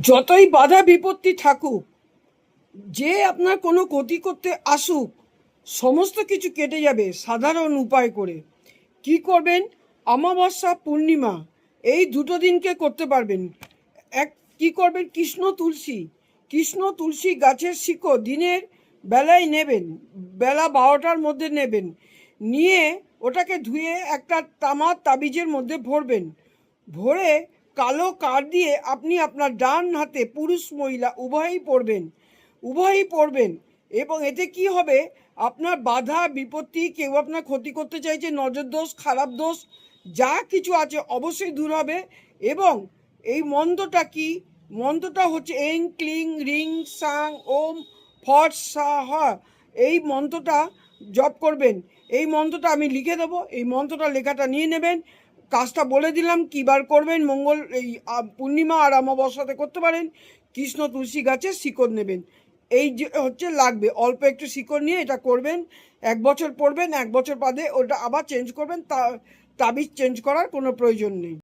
যতই বাধা বিপত্তি থাকুক, যে আপনার কোনো ক্ষতি করতে আসুক, সমস্ত কিছু কেটে যাবে সাধারণ উপায় করে। কি করবেন? অমাবস্যা, পূর্ণিমা, এই দুটো দিনকে করতে পারবেন। এক, কি করবেন? কৃষ্ণ তুলসী গাছের শিকড় দিনের বেলায় নেবেন, বেলা 12টার মধ্যে নেবেন। নিয়ে ওটাকে ধুয়ে একটা তামার তাবিজের মধ্যে ভরবেন। ভরে কালো কাঠ দিয়ে আপনি আপনার ডান হাতে, পুরুষ মহিলা উভয়ই পড়বেন। এবং এতে কি হবে? আপনার বাধা বিপত্তি, কেউ আপনার ক্ষতি করতে চাইছে, নজর দোষ, খারাপ দোষ যা কিছু আছে অবশ্যই দূর হবে। এবং এই মন্ত্রটা কি? মন্ত্রটা হচ্ছে এং ক্লিং রিং সাং ওম ফট সাহা। এই মন্ত্রটা জপ করবেন। এই মন্ত্রটা আমি লিখে দেবো, এই মন্ত্রটা লেখাটা নিয়ে নেবেন। কাজটা বলে দিলাম, কীবার করবেন। এই পূর্ণিমা আর অমাবস্যাতে করতে পারেন। কৃষ্ণ তুলসী গাছের শিকড় নেবেন। এই যে হচ্ছে লাগবে, অল্প একটু শিকড় নিয়ে এটা করবেন। 1 বছর পড়বেন, 1 বছর বাদে ওটা আবার চেঞ্জ করবেন। তাবিজ চেঞ্জ করার কোনো প্রয়োজন নেই।